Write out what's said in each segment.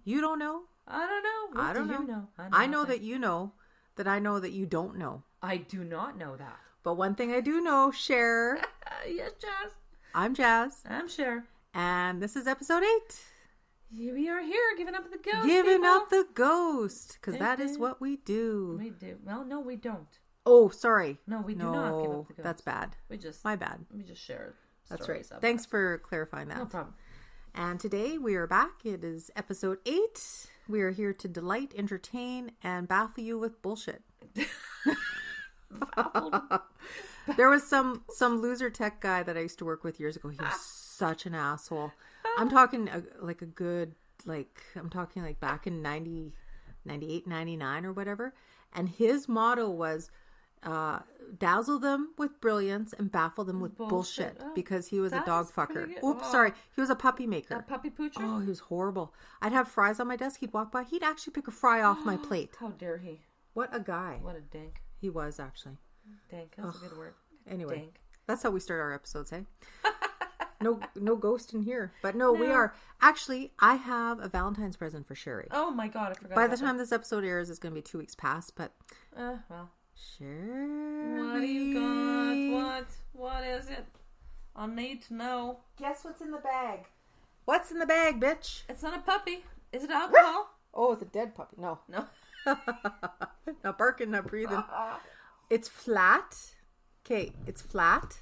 You don't know? I don't know. What I don't do know. You know? I know that you know that I know that you don't know. I do not know that. But one thing I do know, Sher. Yes, Jas. I'm Jas. I'm Sher. And this is episode 8. We are here giving up the ghost. Giving people. up the ghost. Because that is what we do. We do. Well, no, we don't. Oh, sorry. No, we do not give up the ghost. That's bad. My bad. We just share. That's right. Thanks for clarifying that. No problem. And today we are back. It is episode 8. We are here to delight, entertain, and baffle you with bullshit. There was some loser tech guy that I used to work with years ago. He was such an asshole. I'm talking like back in 98, 99 or whatever. And his motto was dazzle them with brilliance and baffle them with bullshit. Because he was a dog fucker. Oops, sorry. He was a puppy maker. A puppy poocher? Oh, he was horrible. I'd have fries on my desk. He'd walk by. He'd actually pick a fry off my plate. How dare he? What a guy. What a dink. He was, actually. Dink. That's a good word. Anyway, dink. That's how we start our episodes, eh? No ghost in here. But no, we are. Actually, I have a Valentine's present for Sherry. Oh my God, I forgot. By the time this episode airs, it's going to be 2 weeks past, but... well. Sherry. What do you got? What is it? I need to know. Guess what's in the bag? What's in the bag, bitch? It's not a puppy. Is it alcohol? Oh, it's a dead puppy. No. Not barking, not breathing. It's flat. Okay, it's flat.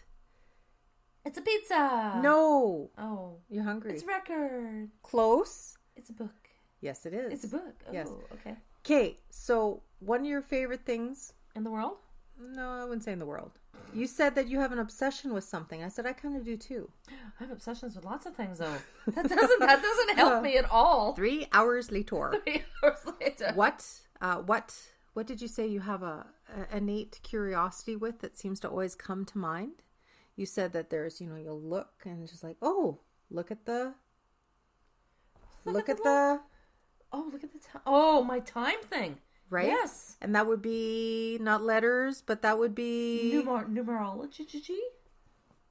It's a pizza. No. Oh. You're hungry. It's a record. Close. It's a book. Yes, it is. It's a book. Oh, yes. Okay. Okay, so one of your favorite things... In the world? No, I wouldn't say in the world. You said that you have an obsession with something. I said I kind of do too. I have obsessions with lots of things, though. That doesn't help me at all. 3 hours later. 3 hours later. What did you say you have a innate curiosity with that seems to always come to mind? You said that there's, you'll look and it's just like, oh, look at the Oh, look at the time. Oh, my time thing. Right? Yes. And that would be not letters, but that would be... Numerology.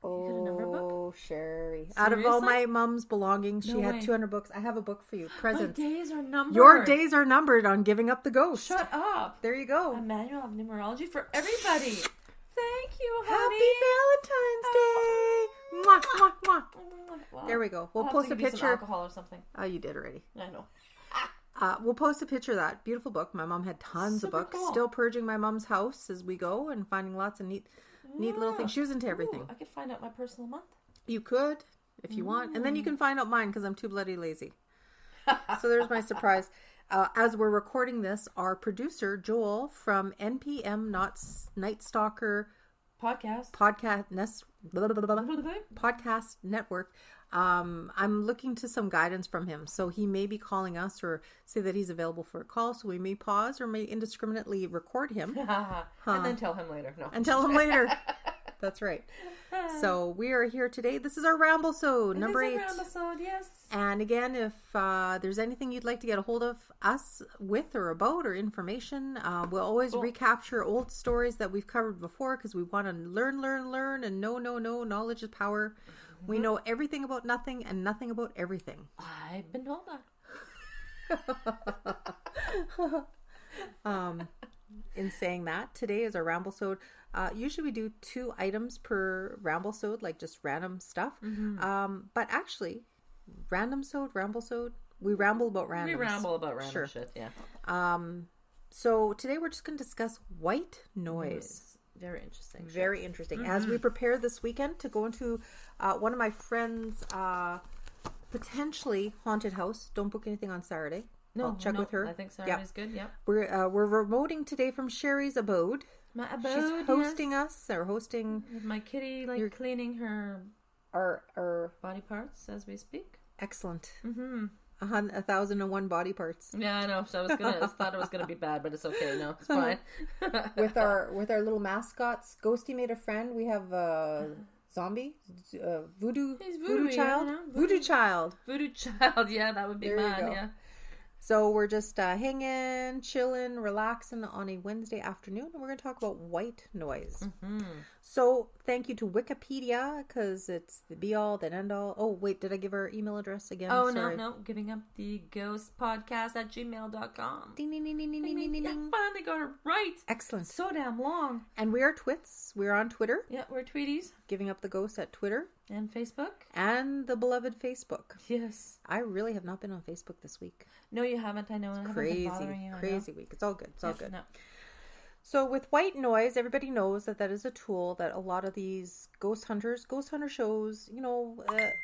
Oh, Sherry. Seriously? Out of all my mom's belongings, she had way. 200 books. I have a book for you. Presents. My days are numbered. Your days are numbered on giving up the ghost. Shut up. There you go. A manual of numerology for everybody. Thank you, Happy honey. Valentine's Day. Mwah, mwah, mwah. Wow. There we go. We'll I'll post a have to give you some picture. alcohol or something. Oh, you did already. I know. We'll post a picture of that beautiful book. My mom had tons of books. Cool. Still purging my mom's house as we go and finding lots of neat little things. She was into everything. I could find out my personal month. You could, if you want. And then you can find out mine because I'm too bloody lazy. So there's my surprise. As we're recording this, our producer, Joel, from NPM Night Stalker Podcast Network, I'm looking to some guidance from him. So he may be calling us or say that he's available for a call. So we may pause or may indiscriminately record him. And then tell him later. No. And tell him later. That's right. So we are here today. This is our Ramblesode, number 8. Ramblesode, yes. And again, if there's anything you'd like to get a hold of us with or about or information, we'll always recapture old stories that we've covered before because we want to learn and know. Knowledge is power. Mm-hmm. We know everything about nothing and nothing about everything. I've been told that. In saying that, today is our Ramblesode. Usually we do 2 items per Ramblesode, like just random stuff. Mm-hmm. But actually, Ramblesode, we ramble about randoms. We ramble about random shit, yeah. So today we're just going to discuss white noise. Very interesting. Very interesting. Mm-hmm. As we prepare this weekend to go into one of my friends' potentially haunted house. Don't book anything on Saturday. I'll check with her. I think Saturday's good. Yep. We're remoting today from Sherry's abode. My abode. She's hosting us or hosting with my kitty, cleaning her our body parts as we speak. Excellent. Mm-hmm. 1,001 body parts. Yeah, I know. So I thought it was gonna be bad, but it's okay. No, it's fine. with our little mascots, Ghosty made a friend. We have zombie, voodoo child, yeah. voodoo child. Yeah, that would be mine. Yeah. So we're just hanging, chilling, relaxing on a Wednesday afternoon, and we're going to talk about white noise. Mm-hmm. So thank you to Wikipedia, because it's the be all, the end all. Oh, wait, did I give our email address again? Oh, Sorry. no. Giving up the ghostpodcast@gmail.com. Ding, ding, ding, ding, ding, ding, ding, ding. I finally got it right. Excellent. So damn long. And we are twits. We're on Twitter. Yeah, we're Tweeties. Giving up the ghost at Twitter. And Facebook. And the beloved Facebook. Yes. I really have not been on Facebook this week. No, you haven't. I know. It's I crazy, haven't been bothering you. crazy week. It's all good. It's all good. No. So with white noise, everybody knows that is a tool that a lot of these ghost hunter shows,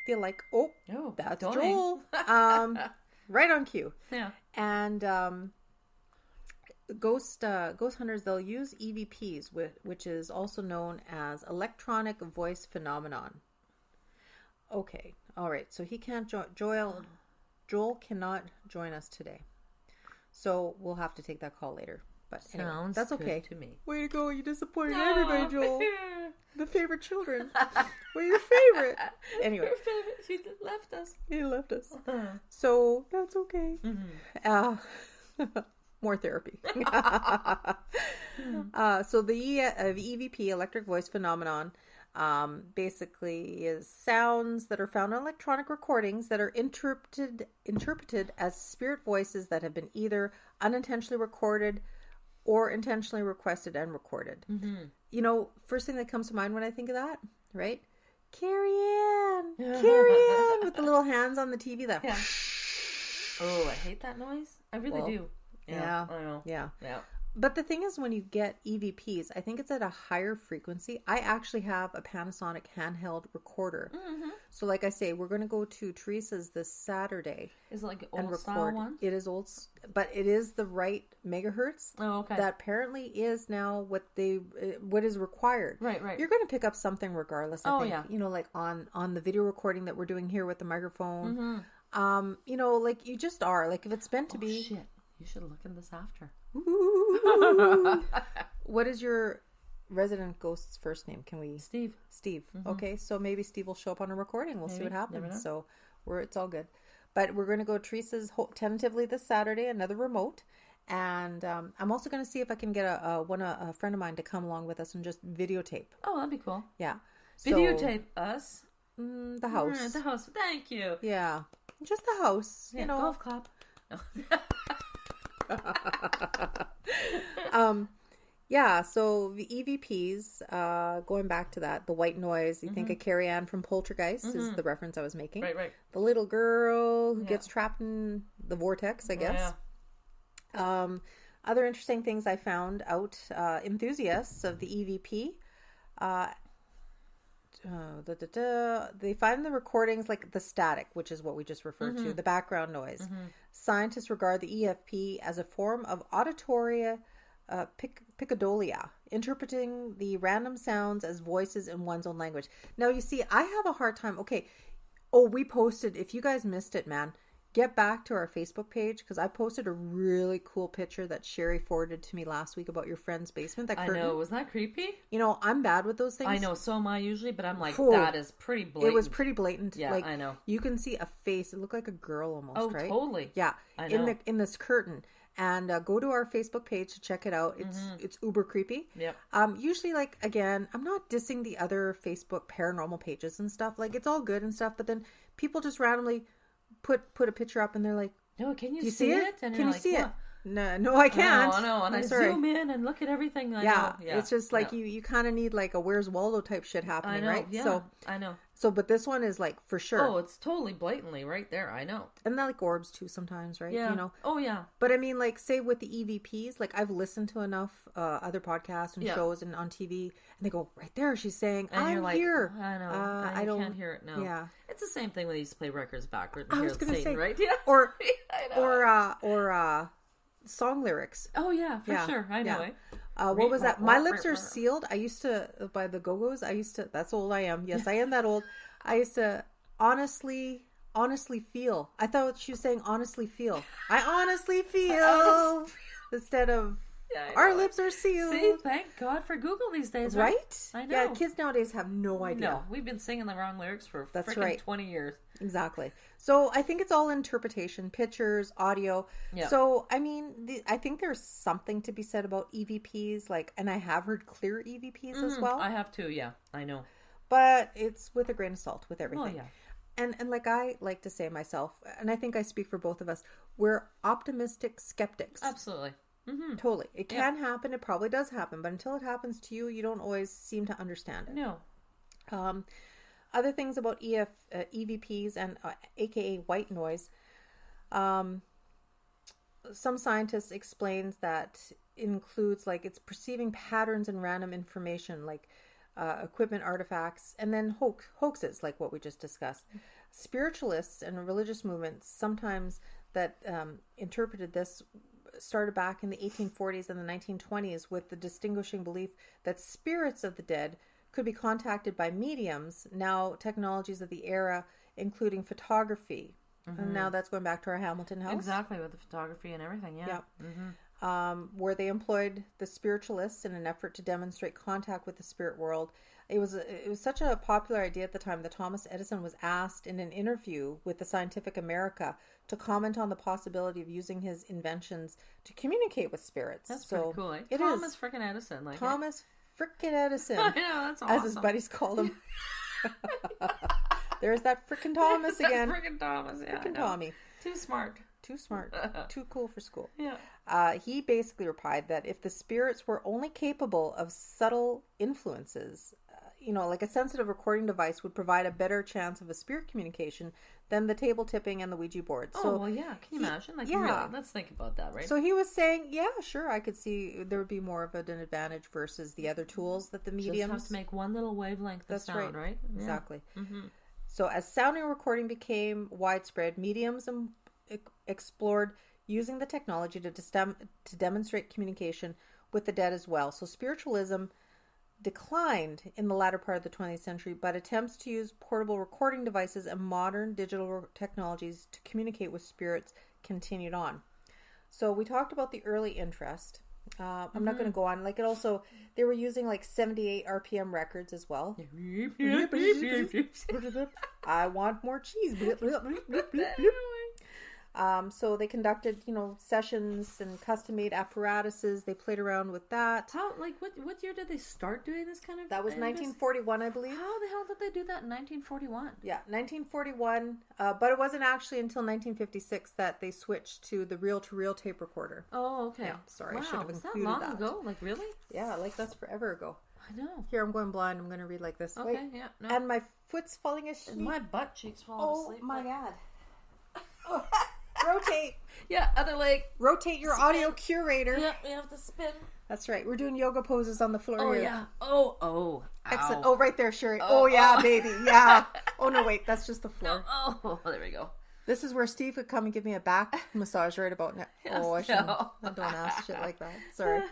feel like, oh, that's Joel. Right on cue. Yeah. And ghost hunters, they'll use EVPs, which is also known as electronic voice phenomenon. Okay. All right. So he can't Joel cannot join us today. So we'll have to take that call later. But anyway, sounds that's okay. Good to me. Way to go. You disappointed everybody, Joel. The favorite children. We're your favorite. Anyway. Your favorite. She left us. He left us. So that's okay. Mm-hmm. More therapy. So the EVP, electric voice phenomenon, basically is sounds that are found on electronic recordings that are interpreted as spirit voices that have been either unintentionally recorded or intentionally requested and recorded. Mm-hmm. First thing that comes to mind when I think of that, right? Carrie Ann with the little hands on the TV. That. Yeah. Oh, I hate that noise. I really do. Yeah. I know. Yeah. Yeah. But the thing is, when you get EVPs, I think it's at a higher frequency. I actually have a Panasonic handheld recorder. Mm-hmm. So like I say, we're going to go to Teresa's this Saturday. Is it like old style one? It is old, but it is the right megahertz. Oh, okay. That apparently is now what is required. Right. You're going to pick up something regardless, I think. Yeah. Like on the video recording that we're doing here with the microphone. Mm-hmm. Like you just are. Like if it's meant to be. Shit. You should look into this after. What is your resident ghost's first name? Can we? Steve. Mm-hmm. Okay, so maybe Steve will show up on a recording. We'll see what happens. So it's all good. But we're going to go Teresa's tentatively this Saturday, another remote. And I'm also going to see if I can get a friend of mine to come along with us and just videotape. Oh, that'd be cool. Yeah. Videotape us? The house. The house. Thank you. Yeah. Just the house. Yeah, golf clap. Yeah, so the EVPs, going back to that, the white noise, you think of Carrie Ann from Poltergeist is the reference I was making. Right. The little girl who gets trapped in the vortex, I guess. Yeah. Other interesting things I found out, enthusiasts of the EVP, they find the recordings like the static, which is what we just referred to, the background noise. Scientists regard the EFP as a form of auditory piccodolia, interpreting the random sounds as voices in one's own language. Now, you see, I have a hard time. Okay. Oh, we posted, if you guys missed it, man, get back to our Facebook page, because I posted a really cool picture that Sherry forwarded to me last week about your friend's basement. That curtain. I know. Was that creepy? I'm bad with those things. I know. So am I usually, but I'm like, that is pretty blatant. It was pretty blatant. Yeah, I know. You can see a face. It looked like a girl almost, right? Oh, totally. Yeah. I know. In this curtain. And go to our Facebook page to check it out. It's uber creepy. Yep. Usually, like, again, I'm not dissing the other Facebook paranormal pages and stuff. Like, it's all good and stuff. But then people just randomly put a picture up and they're like, no, can you see it? And can you see it? No, I can't. I know. And I zoom in and look at everything. Yeah, it's just like you kind of need like a Where's Waldo type shit happening, right? Yeah, so I know. So, but this one is like for sure. Oh, it's totally blatantly right there. I know. And that like orbs too sometimes, right? Yeah. Oh, yeah. But I mean, like, say with the EVPs, like I've listened to enough other podcasts and shows and on TV, and they go right there. She's saying, and "I'm here." I know. I can't hear it now. Yeah. It's the same thing when they used to play records backward. I was going to say, right? Yeah. Or I know. or song lyrics. Oh yeah, for sure. I know. What was that? My lips are sealed. I used to by the Go-Go's. That's old I am. Yes, I am that old. I used to honestly feel. I thought she was saying honestly feel. I honestly feel instead of Yeah, Our lips are sealed. See, thank God for Google these days, right? I know. Yeah, kids nowadays have no idea. No, we've been singing the wrong lyrics for That's freaking right. 20 years. Exactly. So I think it's all interpretation, pictures, audio. Yeah. So, I mean, I think there's something to be said about EVPs, like, and I have heard clear EVPs as well. I have too, yeah. I know. But it's with a grain of salt with everything. Oh, yeah. And like I like to say myself, and I think I speak for both of us, we're optimistic skeptics. Absolutely. Mm-hmm. Totally. It can happen. It probably does happen. But until it happens to you, you don't always seem to understand it. No. Other things about EVPs and aka white noise. Some scientists explains that it includes like it's perceiving patterns and random information like equipment artifacts and then hoaxes like what we just discussed. Spiritualists and religious movements sometimes that interpreted this started back in the 1840s and the 1920s with the distinguishing belief that spirits of the dead could be contacted by mediums. Now technologies of the era including photography, and now that's going back to our Hamilton house. Exactly, with the photography and everything, yeah. Where they employed the spiritualists in an effort to demonstrate contact with the spirit world. It was such a popular idea at the time that Thomas Edison was asked in an interview with the Scientific America to comment on the possibility of using his inventions to communicate with spirits. That's pretty cool. Eh? It Thomas is. frickin' Edison. Like Thomas frickin' Edison. I know, that's awesome. As his buddies called him. There's that frickin' Thomas again. Frickin' Thomas, yeah. Frickin' Tommy. Too smart. Too smart. Too cool for school. Yeah. He basically replied that if the spirits were only capable of subtle influences, like a sensitive recording device would provide a better chance of a spirit communication than the table tipping and the Ouija board. Oh, well, yeah. Can you imagine? Like, really, let's think about that, right? So he was saying, yeah, sure, I could see there would be more of an advantage versus the other tools that the mediums... Just have to make one little wavelength of sound, right? Exactly. Yeah. Mm-hmm. So as sound and recording became widespread, mediums explored using the technology to demonstrate communication with the dead as well. So spiritualism declined in the latter part of the 20th century, but attempts to use portable recording devices and modern digital technologies to communicate with spirits continued on. So we talked about the early interest. I'm not going to go on. Like it also, they were using like 78 RPM records as well. I want more cheese. So they conducted, sessions and custom-made apparatuses. They played around with that. What year did they start doing this kind of? That was 1941, I believe. How the hell did they do that in 1941? Yeah, 1941. But it wasn't actually until 1956 that they switched to the reel-to-reel tape recorder. Oh, okay. Yeah, sorry, wow, I should have included that. Long ago? Like, really? Yeah, like that's forever ago. I know. Here, I'm going blind. I'm going to read like this. Okay, Wait. yeah. No. And my foot's falling asleep. My butt cheeks falling asleep. Oh, my God. Oh. Rotate. Yeah, other leg. Rotate your audio curator. Yeah, we have to spin. That's right. We're doing yoga poses on the floor here. Yeah. Oh. Excellent. Oh, right there, Sherry. Oh, yeah, baby. Yeah. Oh, no, wait. That's just the floor. Oh, there we go. This is where Steve would come and give me a back massage right about now. Yes, I shouldn't. I don't ask shit like that. Sorry.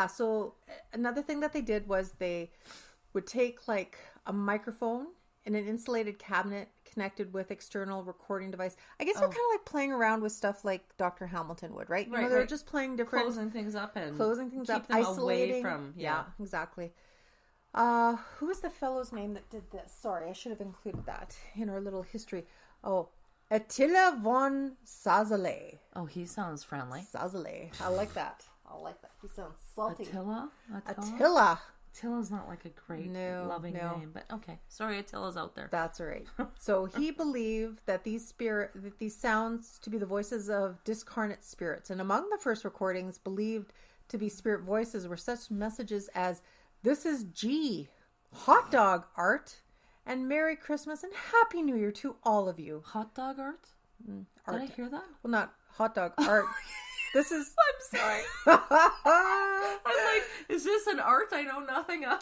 So another thing that they did was they would take like a microphone in an insulated cabinet connected with external recording device. I guess they're kind of like playing around with stuff like Dr. Hamilton would, right? They're just playing different... Closing things up, isolating. Away from... Yeah, exactly. Who was the fellow's name that did this? Sorry, I should have included that in our little history. Oh, Attila von Sazele. Oh, he sounds friendly. Sazele. I like that. He sounds salty. Attila? Attila's not like a great loving name, but okay. Sorry, Attila's out there. That's all right. So he believed that these sounds to be the voices of discarnate spirits, and among the first recordings believed to be spirit voices were such messages as "This is G, hot dog art, and Merry Christmas and Happy New Year to all of you." Hot dog art? Art. Did I hear that? Well, not hot dog art. This is... I'm sorry. I'm like, is this an art I know nothing of?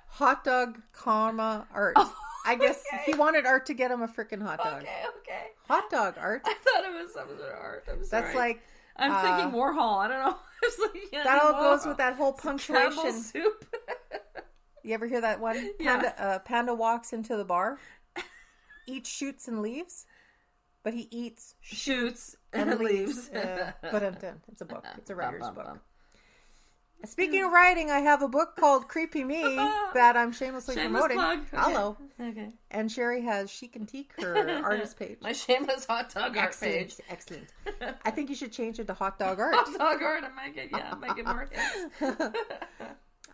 Hot dog, art. Oh, I guess he wanted Art to get him a freaking hot dog. Okay. Hot dog art. I thought it was some sort of art. I'm sorry. That's like... I'm thinking Warhol. I don't know. It's like, that all goes with that whole punctuation. Campbell soup. You ever hear that one? Panda walks into the bar, eats, shoots, and leaves. but he eats, shoots, and leaves. But it's a book. It's a writer's book. Speaking of writing, I have a book called Creepy Me that I'm shamelessly promoting. Plug. Hello. Okay. And Sherry has Chic and Teak, her artist page. My shameless hot dog art page. Excellent. I think you should change it to hot dog art. Hot dog art. I might get more hits.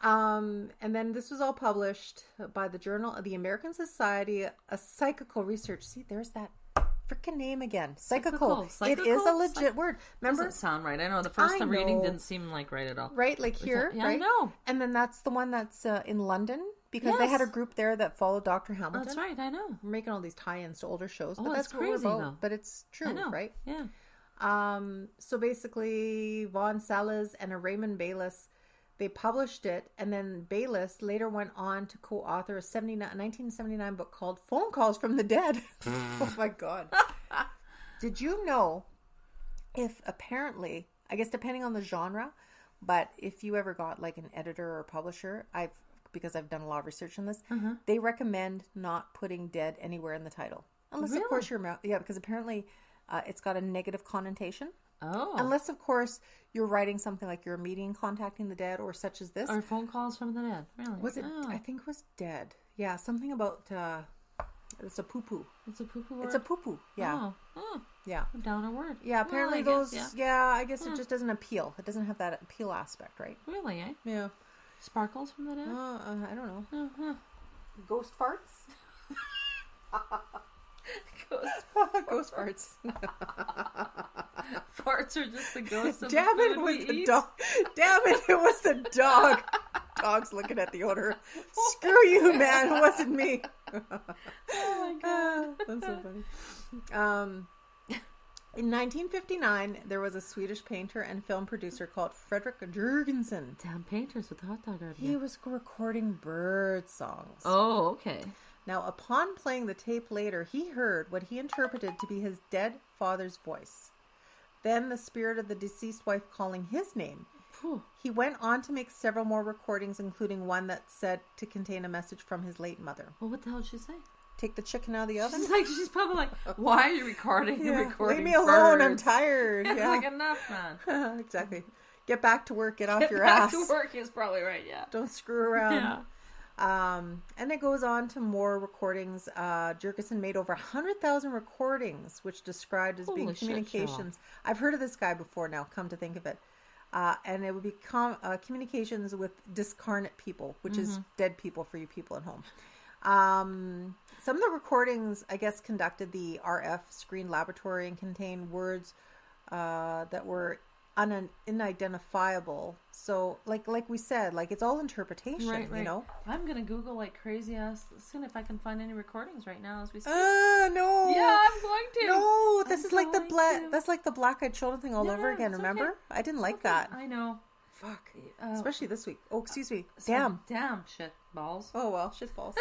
And then this was all published by the Journal of the American Society of Psychical Research. See, there's that freaking name again. Psychical. It is a legit word. Remember? Doesn't sound right. I know the first time reading didn't seem like right at all. Right, like here. Yeah, right? I know. And then that's the one that's in London because they had a group there that followed Dr. Hamilton. That's right. I know. We're making all these tie-ins to older shows, Oh, but that's crazy what we're about. though. But it's true, right? Yeah. So basically, Von Salas and a Raymond Bayless, they published it, and then Bayless later went on to co-author a 1979 book called Phone Calls from the Dead. Oh my God. Did you know if apparently, I guess depending on the genre, but if you ever got like an editor or publisher, because I've done a lot of research on this, they recommend not putting dead anywhere in the title. Unless, of course, because apparently it's got a negative connotation. Oh. Unless, of course, you're writing something like you're meeting, contacting the dead, or such as this. Or phone calls from the dead. Really? Was it? I think it was dead. Yeah, something about it's a poo-poo. It's a poo-poo word? It's a poo-poo. Yeah. Oh. Yeah. A downer word. Yeah, apparently those... I guess it just doesn't appeal. It doesn't have that appeal aspect, right? Really, eh? Yeah. Sparkles from the dead? I don't know. Uh-huh. Ghost farts? Ghost farts. Farts are just the ghosts of Damn the it, food was we the eat. dog. Damn it was the dog. Dog's looking at the owner. Screw you, man. It wasn't me. Oh my God. That's so funny. In 1959, there was a Swedish painter and film producer called Fredrik Jurgensen. Damn painters with the hot dog art. He was recording bird songs. Oh, okay. Now, upon playing the tape later, he heard what he interpreted to be his dead father's voice. Then the spirit of the deceased wife calling his name. Whew. He went on to make several more recordings, including one that said to contain a message from his late mother. Well, what the hell did she say? Take the chicken out of the oven? She's probably like, why are you recording? Yeah. You're recording Leave me alone, birds. I'm tired. It's yeah. like, enough, man. Exactly. Get back to work, get off your ass. Back to work is probably right, yeah. Don't screw around. Yeah. And it goes on to more recordings. Jurgensen made over 100,000 recordings, which described as being communications. I've heard of this guy before now, come to think of it. And it would be communications with discarnate people, which is dead people for you people at home. Some of the recordings, I guess, conducted the RF screen laboratory and contained words that were unidentifiable. So like we said, like it's all interpretation, right. you know. I'm gonna Google like crazy ass soon if I can find any recordings right now as we speak. No. Yeah, I'm going to. No, this is like the that's like the black-eyed children thing all over again, remember? Okay. I didn't like that. I know. Fuck. Especially this week. Oh, excuse me. Damn shit balls. Oh well, shit balls.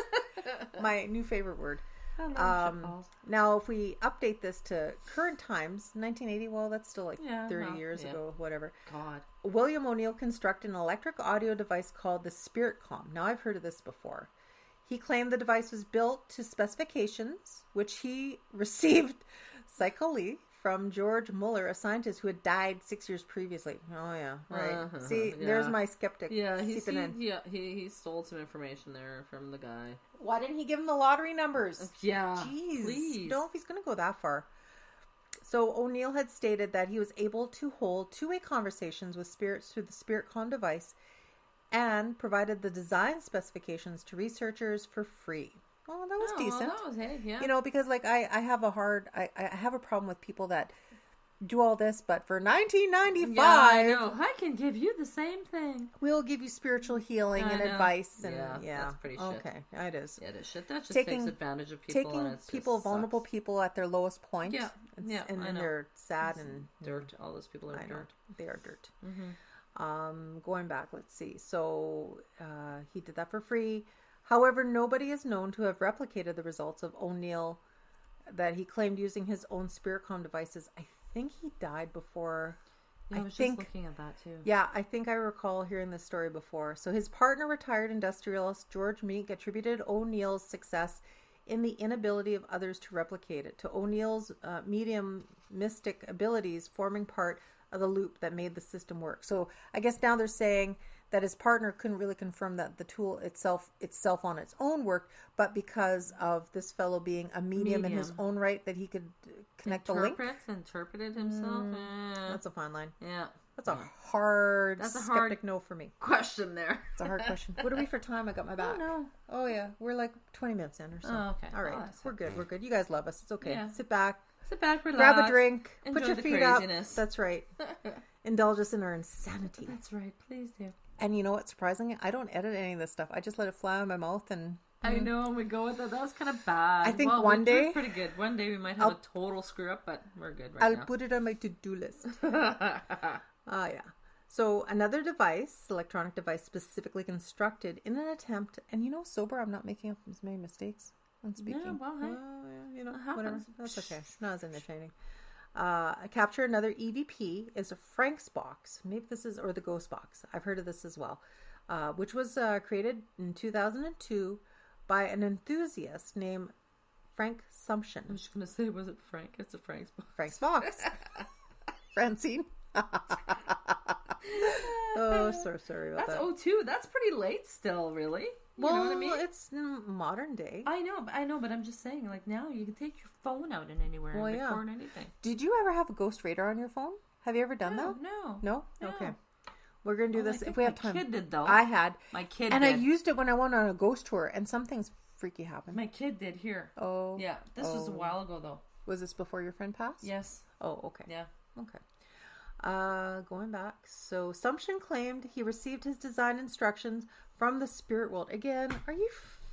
My new favorite word. I love shit balls. Now, if we update this to current times, 1980, well, that's still like 30 years ago, whatever. God. William O'Neill constructed an electric audio device called the SpiritCom. Now, I've heard of this before. He claimed the device was built to specifications, which he received psychically from George Muller, a scientist who had died 6 years previously. Oh, yeah, right. See, there's my skeptic. Yeah, he stole some information there from the guy. Why didn't he give him the lottery numbers? Yeah. Jeez. Please. No, if he's going to go that far. So O'Neill had stated that he was able to hold two-way conversations with spirits through the SpiritCom device and provided the design specifications to researchers for free. Oh, that was decent. Well, that was it, yeah. You know, because like I have a problem with people that do all this, but for $19.95, yeah, I know. I can give you the same thing. We'll give you spiritual healing and advice, and that's pretty shit. Okay, it is. Yeah, it is shit. That just takes advantage of people. Taking people, vulnerable people, at their lowest point. Yeah, and then they're sad and dirt. All those people are dirt. They are dirt. Going back, let's see. So he did that for free. However, nobody is known to have replicated the results of O'Neill that he claimed using his own SpiritCom devices. I think he died before. Yeah, I was just looking at that too. Yeah, I think I recall hearing this story before. So his partner, retired industrialist George Meek, attributed O'Neill's success in the inability of others to replicate it, to O'Neill's medium mystic abilities forming part of the loop that made the system work. So I guess now they're saying that his partner couldn't really confirm that the tool itself on its own worked, but because of this fellow being a medium in his own right, that he could connect the link. Interpreted himself. That's a fine line. Yeah. That's a hard skeptic no for me. Question there. It's a hard question. What are we for time? I got my back. Oh, no. Oh, yeah. We're like 20 minutes in or so. Oh, okay. All right. We're good. We're good. You guys love us. It's okay. Yeah. Sit back, relax. Grab a drink. Enjoy put your the feet craziness. up. That's right. Indulge us in our insanity. That's right. Please do. And you know what? Surprisingly, I don't edit any of this stuff. I just let it fly out of my mouth and... I know, we go with it. That was kind of bad. I think one day... pretty good. One day we might have a total screw up, but we're good now. I'll put it on my to-do list. Yeah. So another device, electronic device specifically constructed in an attempt, and sober, I'm not making up as many mistakes when speaking. Yeah, well, hey. Whatever. That's okay. Not as entertaining. Capture another EVP is a Frank's box. Maybe this is, or the Ghost box. I've heard of this as well. Which was created in 2002 by an enthusiast named Frank Sumption. I was just going to say, was it Frank? It's a Frank's box. Frank's box. Francine. Oh, so sorry about that. That's 02. That's pretty late still, really. You know what I mean? It's modern day. I know, but I'm just saying, like, now you can take your phone out and anywhere and record anything. Did you ever have a ghost radar on your phone? Have you ever done that? No? Okay. We're going to do this if we have time. My kid did, though. I had. My kid and did. I used it when I went on a ghost tour, and some things freaky happened. My kid did here. Oh. Yeah. This was a while ago, though. Was this before your friend passed? Yes. Oh, okay. Yeah. Okay. Going back. So, Sumption claimed he received his design instructions from the spirit world. Again, are you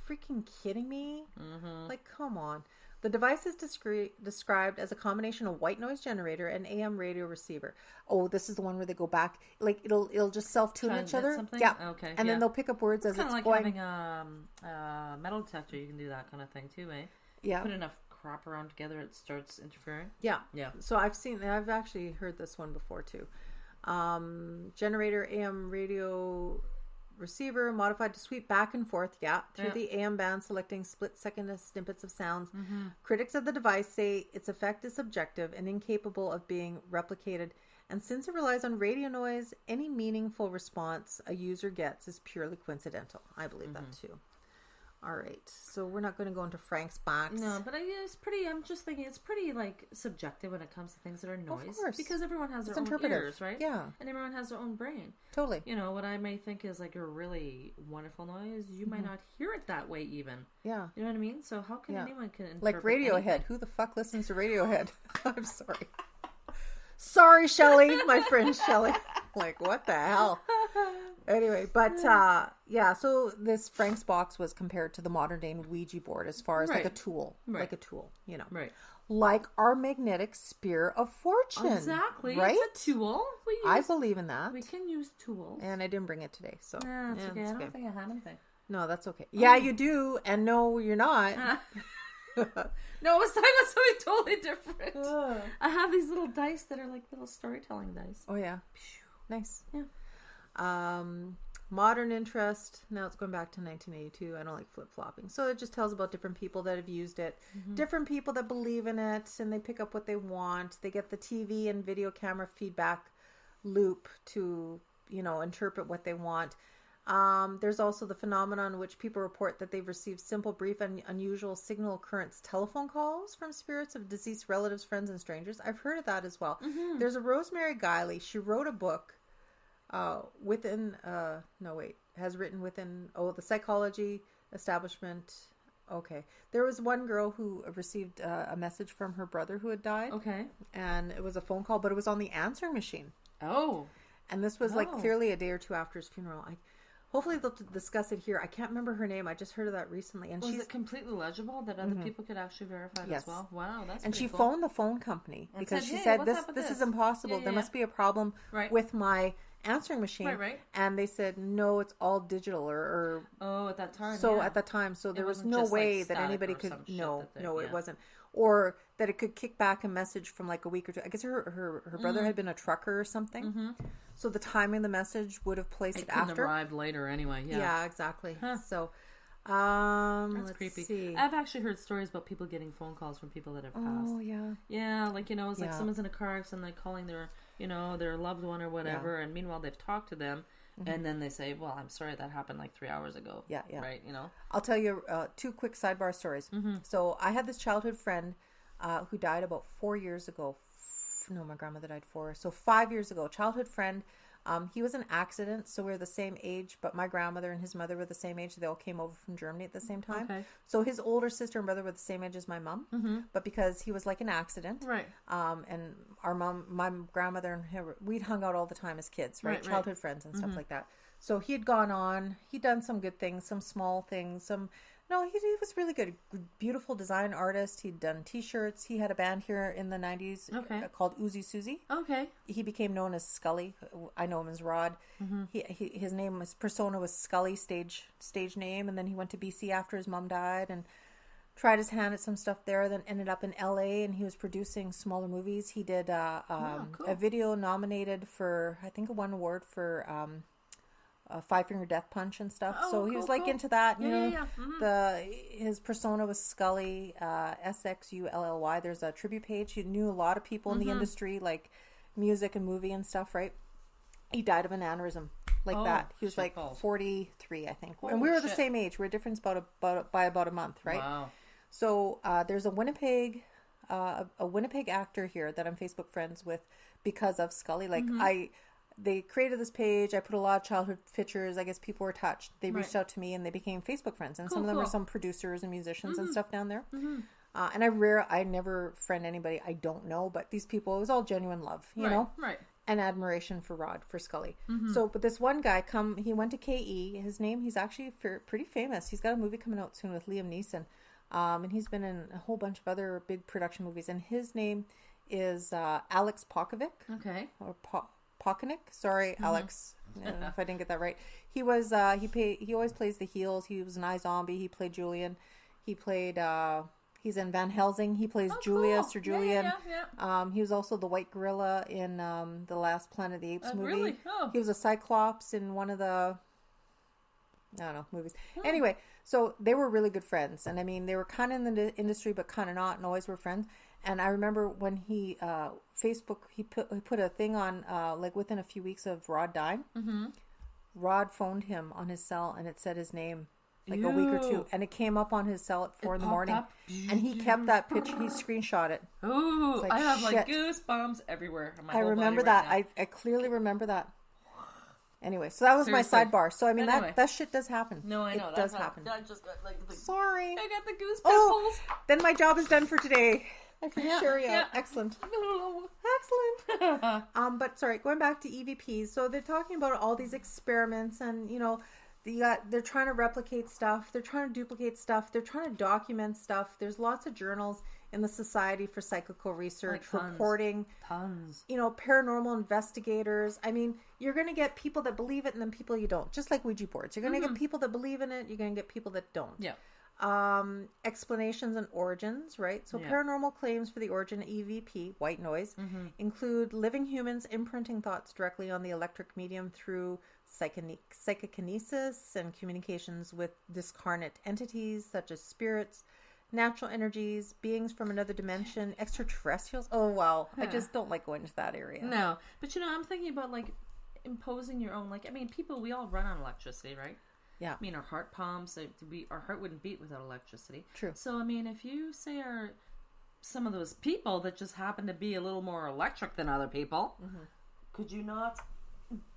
freaking kidding me? Mm-hmm. Like, come on. The device is described as a combination of white noise generator and AM radio receiver. Oh, this is the one where they go back. Like, it'll just self-tune each other. Something? Yeah. Okay. And then they'll pick up words as it's like going. Having a metal detector. You can do that kind of thing too, eh? Yeah. Put enough crap around together, it starts interfering. Yeah. Yeah. So I've actually heard this one before too. Generator AM radio receiver modified to sweep back and forth through the AM band, selecting split-second snippets of sounds. Critics of the device say its effect is subjective and incapable of being replicated, and since it relies on radio noise, any meaningful response a user gets is purely coincidental. I believe that too. All right, so we're not going to go into Frank's box. No, but I'm just thinking it's pretty, like, subjective when it comes to things that are noise. Of course. Because everyone has their own ears, right? Yeah. And everyone has their own brain. Totally. What I may think is, like, a really wonderful noise, you might not hear it that way even. Yeah. You know what I mean? So how can anyone can interpret like Radiohead. anything? Who the fuck listens to Radiohead? I'm sorry. Sorry, Shelley. My friend Shelley. Like, what the hell? Anyway, but so this Frank's box was compared to the modern day Ouija board as far as like a tool. Like a tool, Right. Like our magnetic spear of fortune. Exactly. Right? It's a tool. I believe in that. We can use tools. And I didn't bring it today, so. Nah, it's okay. I don't think I have anything. No, that's okay. Yeah, you do, and no, you're not. No, it was talking about something totally different. I have these little dice that are like little storytelling dice. Oh, yeah. Nice. Yeah. Modern interest. Now it's going back to 1982. I don't like flip-flopping. So it just tells about different people that have used it. Different people that believe in it, and they pick up what they want. They get the TV and video camera feedback loop to, interpret what they want. There's also the phenomenon in which people report that they've received simple, brief, and unusual signal occurrence telephone calls from spirits of deceased relatives, friends, and strangers. I've heard of that as well. There's a Rosemary Guiley. She wrote a book has written within the psychology establishment. Okay. There was one girl who received a message from her brother who had died. Okay. And it was a phone call, but it was on the answering machine. Oh. And this was like clearly a day or two after his funeral. Hopefully they'll discuss it here. I can't remember her name. I just heard of that recently. And was it completely legible that other people could actually verify it as well? Wow, that's and she cool. phoned the phone company because she said, this is impossible. There must be a problem with my answering machine. Right. And they said, no, it's all digital or at that time. So at that time, so there was no way that anybody could it wasn't. Or that it could kick back a message from like a week or two. I guess her brother had been a trucker or something. So the timing of the message would have placed it after. It arrived later anyway. Yeah, exactly. So That's let's creepy. see. I've actually heard stories about people getting phone calls from people that have passed. Oh, yeah. Yeah, like, it's like someone's in a car accident, like calling their, their loved one or whatever, and meanwhile they've talked to them, and then they say, well, I'm sorry, that happened like 3 hours ago. Yeah, yeah. Right, I'll tell you 2 quick sidebar stories. So I had this childhood friend who died about 4 years ago. No, my grandmother died 4. So 5 years ago, childhood friend. He was an accident, so we were the same age, but my grandmother and his mother were the same age. They all came over from Germany at the same time. Okay. So his older sister and brother were the same age as my mom, but because he was like an accident, right? And our mom, my grandmother and her, we'd hung out all the time as kids, right? Childhood friends and stuff like that. So he had gone on, he'd done some good things, some small things, No, he was really good. Beautiful design artist. He'd done T-shirts. He had a band here in the 90s called Uzi Susie. Okay. He became known as Scully. I know him as Rod. His name, his persona was Scully, stage name. And then he went to BC after his mom died and tried his hand at some stuff there. Then ended up in LA and he was producing smaller movies. He did a video nominated for, I think, one award for... Five Finger Death Punch and stuff. So he was into that. His persona was Scully, SXULLY. There's a tribute page. He knew a lot of people in the industry, like music and movie and stuff, right? He died of an aneurysm that. He was 43, I think. And we were the same age. We were different by about a month, right? Wow. So there's a Winnipeg actor here that I'm Facebook friends with because of Scully. They created this page. I put a lot of childhood pictures. I guess people were touched. They reached out to me and they became Facebook friends. And some of them were some producers and musicians and stuff down there. And I never friend anybody I don't know. But these people, it was all genuine love, you know? Right. And admiration for Scully. But this one guy, he went to KE. His name, he's actually pretty famous. He's got a movie coming out soon with Liam Neeson. And he's been in a whole bunch of other big production movies. And his name is Alex Pokovic. Okay. Or Pokovic. Sorry, Alex, if I didn't get that right. He was he always plays the heels. He was an iZombie. He played Julian. He played he's in Van Helsing. He plays Julius or Julian. Yeah. He was also the White Gorilla in the last Planet of the Apes movie. Really? Oh. He was a Cyclops in one of the movies. Anyway, so they were really good friends, and I mean they were kind of in the industry but kind of not, and always were friends. And I remember when he Facebook he put a thing on within a few weeks of Rod dying. Rod phoned him on his cell and it said his name a week or two, and it came up on his cell at 4 a.m, and he kept that picture. He screenshot it. Oh, I have goosebumps everywhere. I remember that. I clearly remember that. Anyway, so that was my sidebar. So I mean that shit does happen. No, I know it does happen. I just got sorry. I got the goosebumps. Oh, then my job is done for today. I can share you. Excellent. Excellent. But sorry, going back to EVPs. So they're talking about all these experiments and, they're trying to replicate stuff. They're trying to duplicate stuff. They're trying to document stuff. There's lots of journals in the Society for Psychical Research reporting. Tons. Paranormal investigators. I mean, you're going to get people that believe it and then people you don't. Just like Ouija boards. You're going to get people that believe in it. You're going to get people that don't. Yeah. Explanations and origins, right? So paranormal claims for the origin of EVP, white noise, include living humans imprinting thoughts directly on the electric medium through psychokinesis and communications with discarnate entities such as spirits, natural energies, beings from another dimension, extraterrestrials. Oh, wow. I just don't like going into that area. No. But, I'm thinking about, imposing your own, people, we all run on electricity, right? Yeah. I mean, our heart pumps, our heart wouldn't beat without electricity. True. So, I mean, if you say some of those people that just happen to be a little more electric than other people, could you not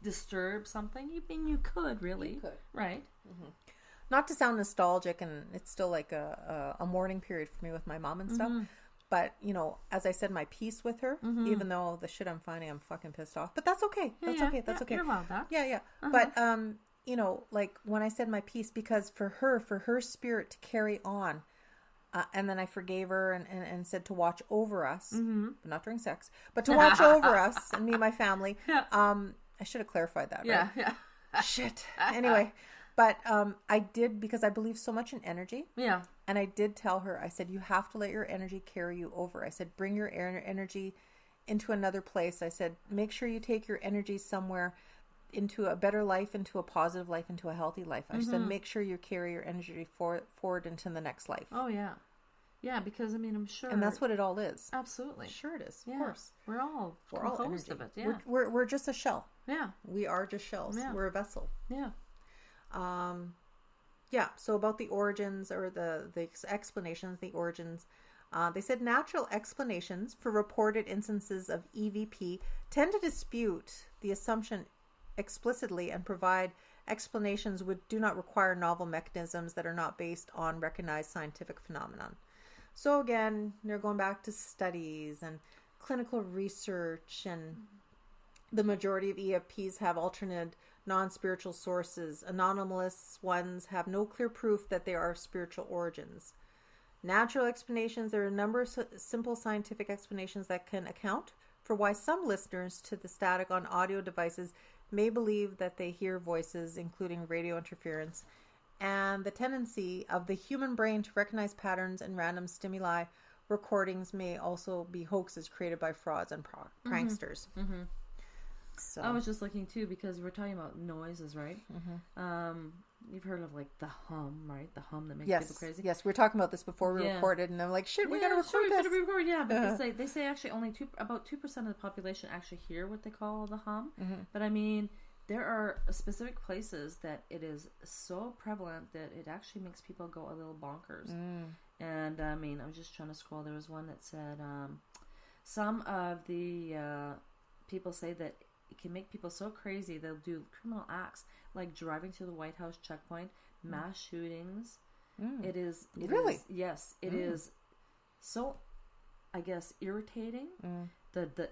disturb something? You could, really. You could. Right. Not to sound nostalgic, and it's still like a mourning period for me with my mom and stuff. But, as I said, my peace with her, even though the shit I'm finding, I'm fucking pissed off. But that's okay. That's okay. That's okay. You're allowed that. Yeah. But, when I said my piece, because for her spirit to carry on, and then I forgave her and said to watch over us, but not during sex, but to watch over us and me and my family. I should have clarified that, right? Yeah. Shit. Anyway, but I did, because I believe so much in energy. Yeah. And I did tell her, I said, you have to let your energy carry you over. I said, bring your energy into another place. I said, make sure you take your energy somewhere into a better life, into a positive life, into a healthy life. I said, make sure you carry your energy forward into the next life. Oh, yeah. Yeah, because, I mean, I'm sure... And that's what it all is. Absolutely. Sure it is, of course. We're all composed of it, yeah. We're just a shell. Yeah. We are just shells. Yeah. We're a vessel. Yeah. Yeah, so about the origins or the explanations, the origins, they said natural explanations for reported instances of EVP tend to dispute the assumption explicitly and provide explanations which do not require novel mechanisms that are not based on recognized scientific phenomenon. So again, they're going back to studies and clinical research, and the majority of EVPs have alternate non-spiritual sources. Anomalous ones have no clear proof that they are spiritual origins. Natural explanations, there are a number of simple scientific explanations that can account for why some listeners to the static on audio devices may believe that they hear voices, including radio interference, and the tendency of the human brain to recognize patterns and random stimuli. Recordings may also be hoaxes created by frauds and pranksters. Mm-hmm. So. I was just looking too, because we're talking about noises, right? You've heard of like the hum, right? The hum that makes people crazy. Yes, we were talking about this before we recorded, and I'm like, shit, we gotta record this. Yeah, but they say actually only about 2% of the population actually hear what they call the hum. But I mean, there are specific places that it is so prevalent that it actually makes people go a little bonkers. And I mean, I was just trying to scroll. There was one that said some of the people say that it can make people so crazy they'll do criminal acts like driving to the White House checkpoint, mass shootings. It is really yes. It is so, I guess, irritating.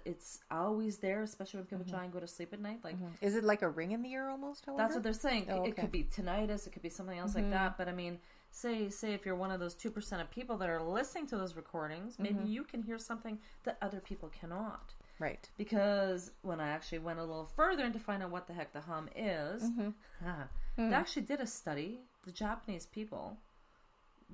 It's always there, especially when people try and go to sleep at night. Like, is it like a ring in the ear almost? That's what they're saying. Oh, okay. It could be tinnitus. It could be something else like that. But I mean, say if you're one of those 2% of people that are listening to those recordings, maybe you can hear something that other people cannot. Right. Because when I actually went a little further into find out what the heck the hum is, they actually did a study. The Japanese people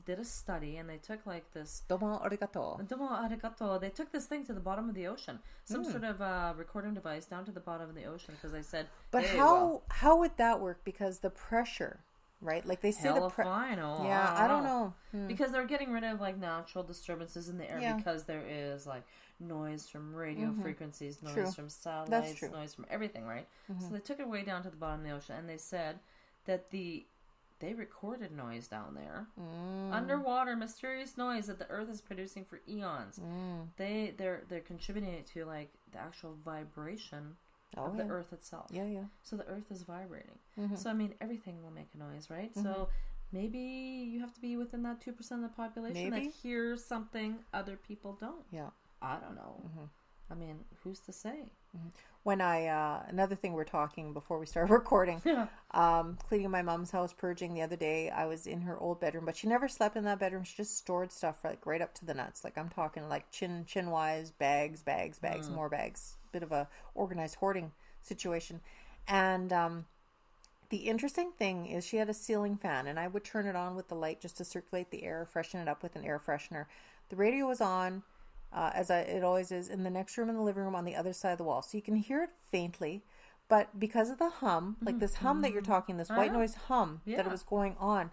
did a study, and they took like this domo arigato. They took this thing to the bottom of the ocean, some sort of recording device down to the bottom of the ocean, because they said, but hey, how would that work? Because the pressure, right? Like they say I don't know. Because they're getting rid of like natural disturbances in the air, because there is like noise from radio frequencies, noise from satellites, noise from everything, right? So they took it way down to the bottom of the ocean, and they said that they recorded noise down there, underwater, mysterious noise that the Earth is producing for eons. They're contributing it to like the actual vibration of the Earth itself. So the Earth is vibrating. So I mean, everything will make a noise, right? So maybe you have to be within that 2% of the population that hears something other people don't. I don't know. I mean, who's to say? When another thing we're talking before we started recording, cleaning my mom's house, purging the other day, I was in her old bedroom, but she never slept in that bedroom. She just stored stuff like right up to the nuts. Like I'm talking like chin wise, bags, more bags. Bit of a organized hoarding situation. And the interesting thing is she had a ceiling fan, and I would turn it on with the light just to circulate the air, freshen it up with an air freshener. The radio was on. It always is, in the next room in the living room on the other side of the wall. So you can hear it faintly, but because of the hum, like this hum that you're talking, this white noise hum that it was going on,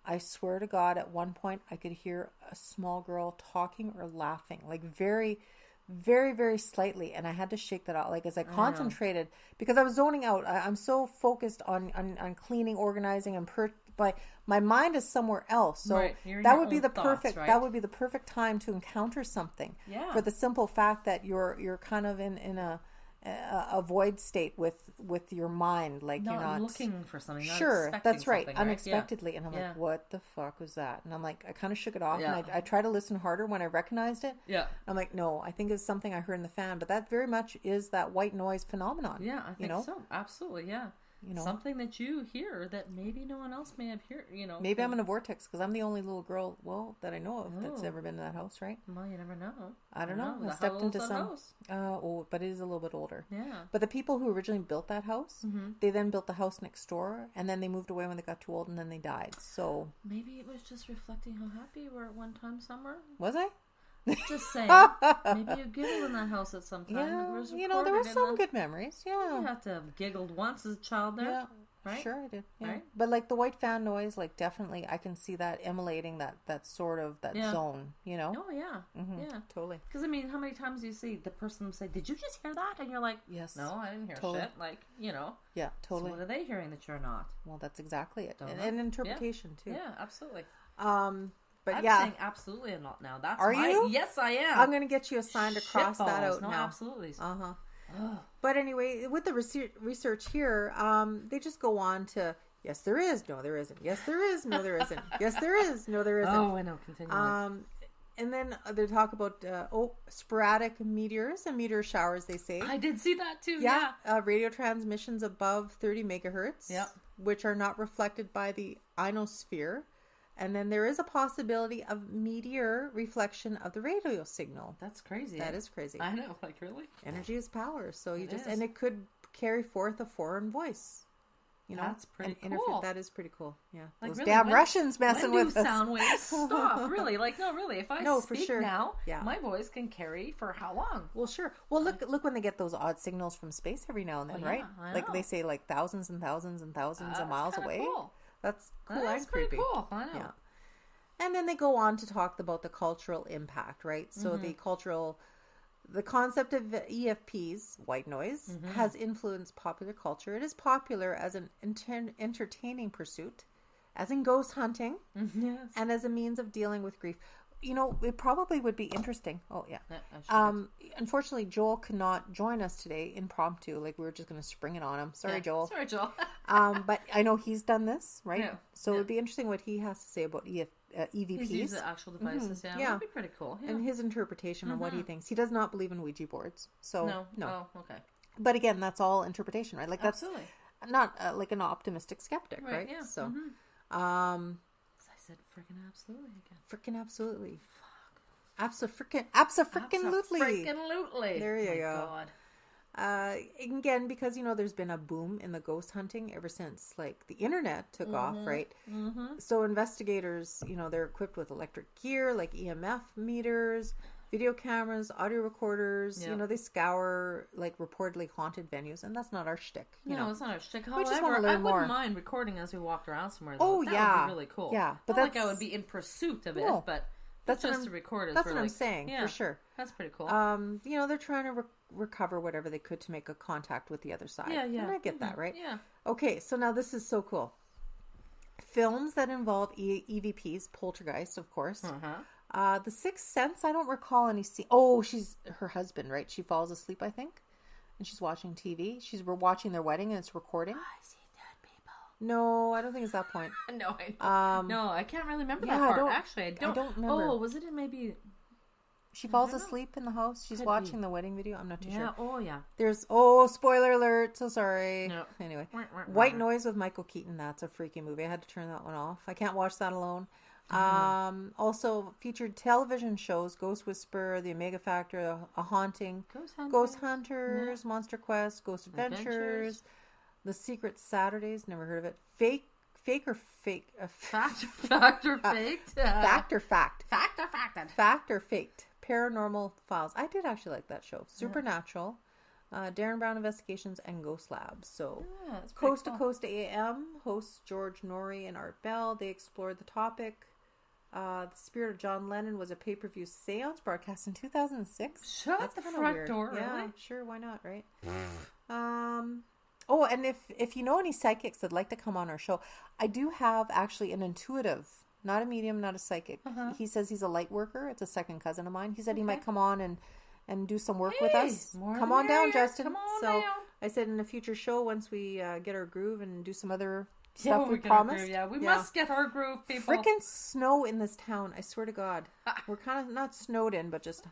I swear to God, at one point I could hear a small girl talking or laughing, like very, very, very slightly, and I had to shake that out. Like as I concentrated, because I was zoning out. I'm so focused on cleaning, organizing, and but my mind is somewhere else. So that would be the perfect. Thoughts, that would be the perfect time to encounter something. For the simple fact that you're kind of in a void state with your mind, like you're not looking for something. Sure, that's right. Unexpectedly, and I'm like, what the fuck was that? And I'm like, I kind of shook it off, and I try to listen harder when I recognized it. I'm like, no, I think it's something I heard in the fan, but that very much is that white noise phenomenon. I think so. Absolutely, something that you hear that maybe no one else may have heard. Maybe I'm in a vortex because I'm the only little girl, that I know of that's ever been in that house, right? Well, you never know. I don't know. I stepped into some house. But it is a little bit older. But the people who originally built that house, they then built the house next door, and then they moved away when they got too old, and then they died. So maybe it was just reflecting how happy you were at one time somewhere. Was I? Just saying. Maybe you giggled in that house at some time. Yeah, there were some good memories. Yeah. You have to have giggled once as a child there. Yeah. Right? Sure I did. Yeah. Right? But like the white fan noise, like definitely I can see that emulating that sort of zone, you know? Oh yeah. Mm-hmm. Yeah. Totally. Because I mean, how many times do you see the person say, "Did you just hear that?" And you're like, "Yes." No, I didn't hear shit. Like, you know. Yeah, totally. So what are they hearing that you're not? Well, that's exactly it. And interpretation too. Yeah, absolutely. But I'm saying absolutely a lot now. That's Are you? Yes, I am. I'm going to get you assigned to cross that out now. Absolutely. But anyway, with the research here, they just go on to yes, there is. No, there isn't. Yes, there is. No, there isn't. Yes, there is. No, there isn't. Oh, I know. Continue. And then they talk about sporadic meteors and meteor showers. They say I did see that too. Yeah, radio transmissions above 30 megahertz. Yeah, which are not reflected by the ionosphere. And then there is a possibility of meteor reflection of the radio signal. That's crazy. That is crazy. I know, like really. Energy is power, so and it could carry forth a foreign voice. You know, that's pretty cool. That is pretty cool. Yeah, like those really, damn Russians messing with us. Sound waves stop. Really, like no, really. If I speak now, my voice can carry for how long? Well, sure. Well, look when they get those odd signals from space every now and then, right? Like they say, like thousands and thousands and thousands of miles away. Cool. That's cool. That's and creepy. Cool. I know. Yeah. And then they go on to talk about the cultural impact, right? So the concept of EVPs, white noise, has influenced popular culture. It is popular as an entertaining pursuit, as in ghost hunting, and as a means of dealing with grief. You know, it probably would be interesting. Oh, yeah. Unfortunately, Joel could not join us today impromptu. Like, we were just going to spring it on him. Sorry, Joel. Sorry, Joel. But I know he's done this, right? Yeah. So it would be interesting what he has to say about EVPs. He's used the actual devices, yeah. That'd be pretty cool. Yeah. And his interpretation on what he thinks. He does not believe in Ouija boards. So, no. Oh, okay. But again, that's all interpretation, right? Like, that's absolutely. Not like an optimistic skeptic, right? Yeah. So, said freaking absolutely again. Freaking absolutely. Fuck. Abso-freaking-lutely. There you go. God. Again, because, you know, there's been a boom in the ghost hunting ever since, like, the internet took off, right? So investigators, you know, they're equipped with electric gear, like EMF meters, video cameras, audio recorders. You know, they scour, like, reportedly haunted venues, and that's not our shtick. No, it's not our shtick. However, I wouldn't mind recording as we walked around somewhere. Though. That would be really cool. Yeah, but not like I would be in pursuit of it, but that's just to record it. That's what I'm saying, for sure. That's pretty cool. You know, they're trying to recover whatever they could to make a contact with the other side. Yeah. And I get that, right? Yeah. Okay, so now this is so cool. Films that involve EVPs, poltergeist, of course. The Sixth Sense, I don't recall any scene. Oh, she's her husband, right? She falls asleep, I think, and she's watching TV. We're watching their wedding, and it's recording. I see dead people. No, I don't think it's that point. No, I can't really remember that part. Actually, I don't remember. Oh, was it in maybe? She falls asleep in the house. She's watching the wedding video. I'm not too sure. Oh, yeah. There's, spoiler alert. So sorry. No. Anyway. White Noise with Michael Keaton. That's a freaky movie. I had to turn that one off. I can't watch that alone. Also featured television shows, Ghost Whisperer, The Omega Factor, A Haunting, Ghost Hunters, Monster Quest, Ghost Adventures, The Secret Saturdays. Never heard of it. Fact or faked? Paranormal Files. I did actually like that show. Supernatural, Darren Brown Investigations, and Ghost Labs. So, Coast to Coast AM hosts George Norrie and Art Bell. They explored the topic. The Spirit of John Lennon was a pay-per-view seance broadcast in 2006. That's the front weird. Door, really? Yeah, sure, why not, right? Oh, and if you know any psychics that'd like to come on our show, I do have actually an intuitive, not a medium, not a psychic. He says he's a light worker. It's a second cousin of mine. He said he might come on and do some work with us. Come on down, Justin. Come on down. I said in a future show, once we get our groove and do some other stuff we promised. We must get our groove, people. Freaking snow in this town. I swear to God. We're kind of not snowed in, but just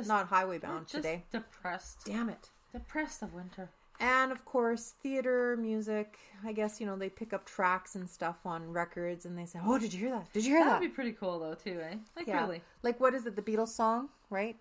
not highway bound today. Depressed. Damn it. Depressed of winter. And of course, theater, music. I guess, you know, they pick up tracks and stuff on records and they say, oh, did you hear that? Did you hear that? That'd be pretty cool though, too, eh? Like, really. Like, what is it? The Beatles song, right?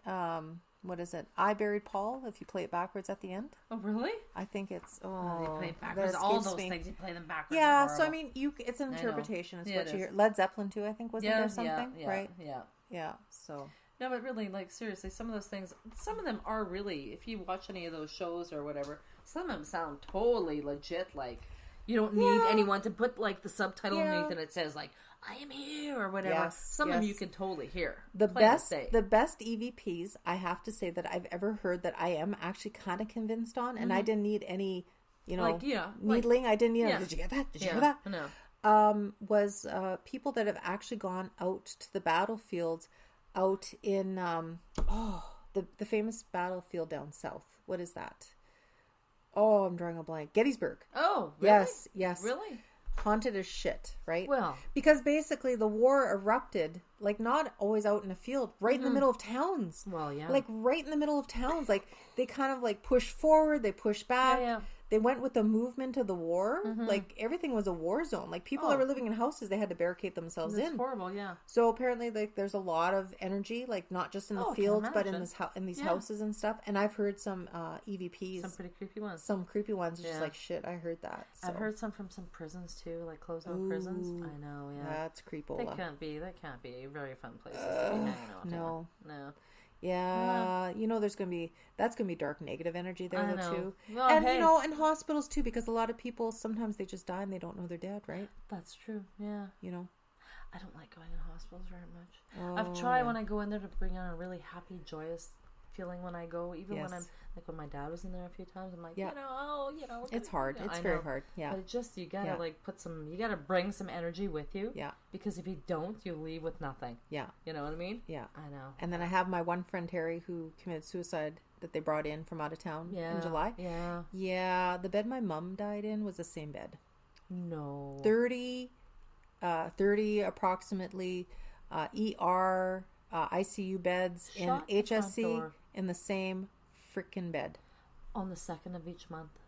What is it? I Buried Paul, if you play it backwards at the end. Oh, really? I think it's, they play it backwards. All those things, you play them backwards. Yeah, so I mean, it's an interpretation. It's what you hear. Led Zeppelin, too, I think, wasn't there something? Right? Yeah. Yeah, so. No, but really, like, seriously, some of those things, some of them are really, if you watch any of those shows or whatever, some of them sound totally legit. Like, you don't need anyone to put, like, the subtitle underneath and it says, like, I am here or whatever. Yes, some of them you can totally hear. The best EVPs, I have to say, that I've ever heard that I am actually kind of convinced on, and I didn't need any, needling. I didn't need, did you get that? Did you hear that? No. Was people that have actually gone out to the battlefields out in the famous battlefield down south. What is that? Oh, I'm drawing a blank. Gettysburg. Oh, really? Yes. Really? Haunted as shit, right? Well, because basically the war erupted, like, not always out in a field, right in the middle of towns. Well, yeah. Like, right in the middle of towns. Like, they kind of, like, pushed forward, they pushed back. Yeah. They went with the movement of the war. Like, everything was a war zone. Like, people that were living in houses, they had to barricade themselves in. It's horrible, yeah. So apparently, like, there's a lot of energy, like, not just in the fields, but in these houses and stuff. And I've heard some EVPs. Some pretty creepy ones. Some creepy ones. Just like, shit, I heard that. So. I've heard some from some prisons, too, like closed-down prisons. I know, yeah. That's creepola. That can't be very fun places to be hanging out. No. No. Yeah, that's gonna be dark negative energy there though too. Well, and and hospitals too, because a lot of people sometimes they just die and they don't know they're dead, right? That's true. Yeah. I don't like going in hospitals very much. I've tried when I go in there to bring on a really happy, joyous feeling when I go, even when I'm like when my dad was in there a few times. I'm like, it's hard. It's very hard. Yeah, but you gotta like you gotta bring some energy with you. Yeah, because if you don't, you leave with nothing. Yeah, you know what I mean. Yeah, I know. And then I have my one friend Terry who committed suicide that they brought in from out of town in July. Yeah. The bed my mom died in was the same bed. No. 30 approximately ER ICU beds in HSC in the same freaking bed. On the 2nd of each month.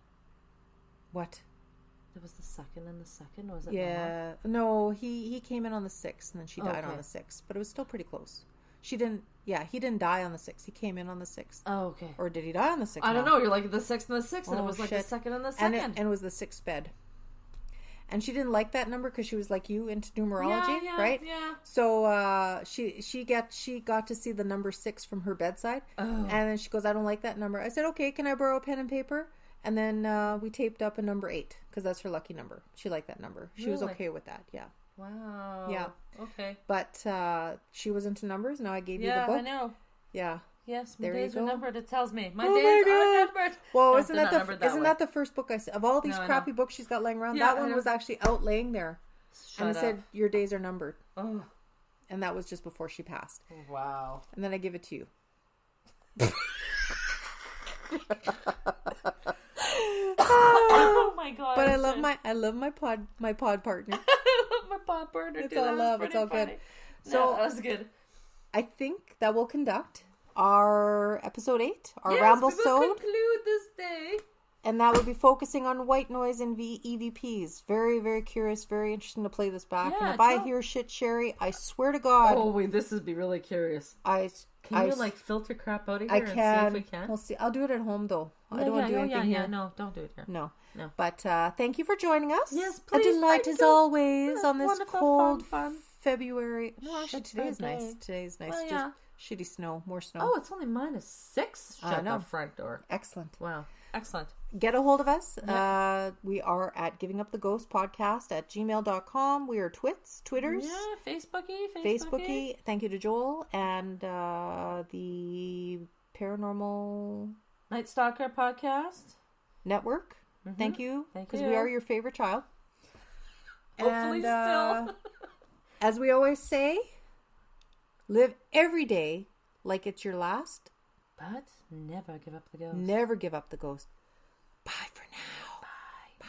What? It was the 2nd and the 2nd, or was it? Yeah. No, he came in on the 6th and then she died on the 6th. But it was still pretty close. He didn't die on the 6th. He came in on the 6th. Oh, okay. Or did he die on the 6th? I don't know. You're like the 6th and the 6th, and it was like the 2nd and the 2nd. And it was the 6th bed. And she didn't like that number because she was like you into numerology, right? Yeah. So she got to see the number 6 from her bedside, and then she goes, "I don't like that number." I said, "Okay, can I borrow a pen and paper?" And then we taped up a number 8 because that's her lucky number. She liked that number. She was okay with that. Yeah. Wow. Yeah. Okay. But she was into numbers. Now I gave you the book. Yeah, I know. Yeah. Yes, my days are numbered. It tells me my days are numbered. Well, isn't that the first book I said of all these crappy books she's got laying around? Yeah, that one was actually out laying there, and it said your days are numbered. Oh, and that was just before she passed. Wow. And then I give it to you. Oh my god! But I love my pod partner. I love my pod partner. It's all love. It's all good. So that was good. I think that will conduct our episode 8, our Ramblesode. Yes, we will conclude this day. And that would be focusing on white noise and EVPs. Very, very curious, very interesting to play this back. Yeah, and if I hear shit, Sherry, I swear to God. Oh, wait, this would be really curious. Can you filter crap out of here and see if we can? We'll see. I'll do it at home, though. I don't want to do anything here. No, don't do it here. No. But thank you for joining us. Yes, please. A delight as always on this cold February. No, actually, today is nice. Today's nice. Well, just shitty snow. More snow. Oh, it's only -6. Shut the front door. Excellent. Wow. Excellent. Get a hold of us. Yep. We are at Giving Up the Ghost Podcast at gmail.com. We are Twitters. Yeah, Facebooky. Thank you to Joel. And the Paranormal Night Stalker Podcast Network. Mm-hmm. Thank you. Because we are your favorite child. Hopefully still. As we always say, live every day like it's your last. But never give up the ghost. Never give up the ghost. Bye for now. Bye.